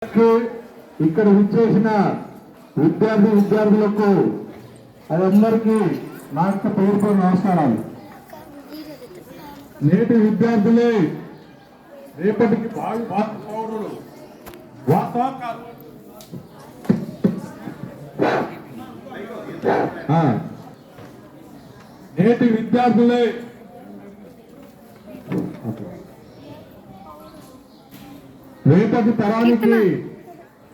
ఇక్కడ విచ్చేసిన విద్యార్థులకు అందరికీ నా యొక్క పేరుతో నమస్కారాలు. నేటి విద్యార్థులే రేపటికి భావి భారత పౌరులు. నేటి విద్యార్థులే రేపటి తరానికి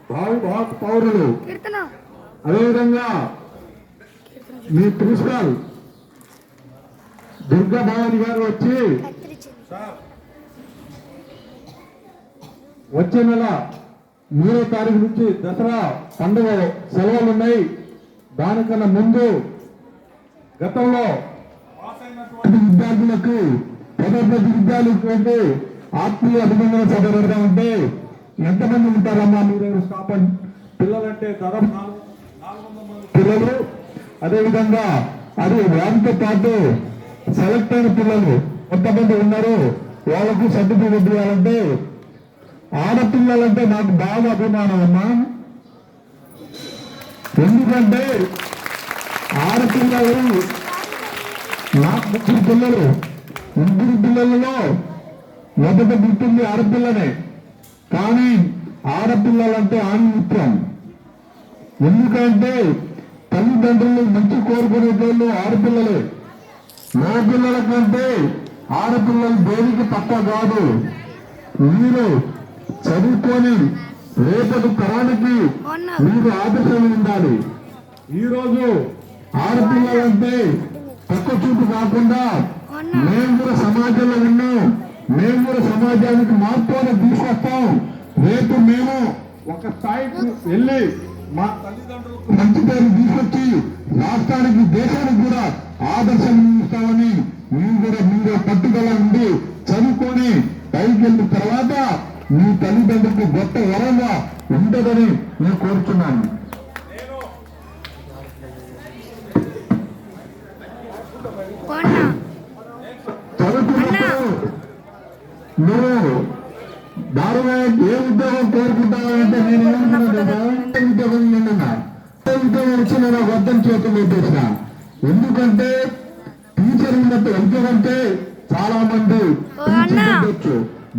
భావి భారత పౌరులు. అదేవిధంగా మీ ప్రిన్సిపల్ దుర్గా భవాని గారు వచ్చి వచ్చే నెల 3వ తారీఖు నుంచి దసరా పండుగ సెలవులు ఉన్నాయి. దానికన్నా ముందు గతంలో విద్యార్థులకు పదోన్నతి విద్యార్థులకు ఆత్మీయ అభినందన సభ పెడతా ఉంటే ఎంతమంది ఉంటారమ్మా మీరు? స్టాప్ పిల్లలంటే దాదాపు 400 మంది పిల్లలు. అదేవిధంగా అది వారితో పాటు సెలెక్ట్ అయిన పిల్లలు కొంతమంది ఉన్నారు. వాళ్ళకు సర్టిఫికెట్ ఇవ్వాలంటే ఆడపిల్లలంటే నాకు బాగా అభిమానం అమ్మా. ఎందుకంటే ఆడపిల్లలు నాకు 3 పిల్లలు. 3 పిల్లలలో మొదట పుట్టింది ఆడపిల్లనే. కానీ ఆడపిల్లలంటే ఆణిముత్యం. ఎందుకంటే తల్లిదండ్రులు మంచి కోరుకునేటోళ్ళు ఆడపిల్లలే. మా పిల్లల కంటే ఆడపిల్లలు దేనికి తక్కువ కాదు. మీరు చదువుకొని రేపటి తరానికి మీరు ఆదర్శం ఉండాలి. ఈరోజు ఆడపిల్లలంటే తక్కువ చూపు కాకుండా మేము కూడా సమాజంలో ఉన్నాం. మేము కూడా సమాజానికి మార్పును తీసుకొస్తాం. రేపు మేము ఒక స్థాయికి వెళ్ళి మా తల్లిదండ్రులకు మంచి పేరు తీసుకొచ్చి రాష్ట్రానికి దేశానికి కూడా ఆదర్శం ఇస్తామని మీరు పట్టుదల ఉండి చదువుకొని పైకి వెళ్ళిన తర్వాత మీ తల్లిదండ్రులకు గొప్ప వరంగా ఉంటుందని నేను కోరుతున్నాను. చదువుకున్నప్పుడు నువ్వు దారుగా ఏ ఉద్యోగం కోరుకుంటావంటే నేను ఏమనుకున్నాను, ఉద్యోగం నిండున్నా ఉద్యోగం వచ్చి నేను వద్దని చేతులు పెట్టేసిన. ఎందుకంటే టీచర్ ఉన్నట్టు ఉద్యోగంటే చాలా మంది ఉండొచ్చు,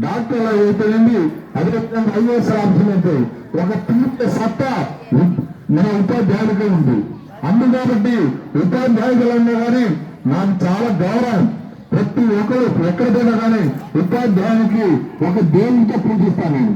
డాక్టర్ అయిపోయింది, అదేవిధంగా ఐఏఎస్ ఆఫీసర్ అయితే ఒక టీచర్ సత్తా మన ఉపాధ్యాయులకే ఉంది. కాబట్టి ఉపాధ్యాయులన్నా కానీ నాకు చాలా గౌరవం. ప్రతి ఒక్కరు ఎక్కడ పోయినా కానీ ఉపాధ్యాయునికి ఒక దేవునితో పూజిస్తాను నేను.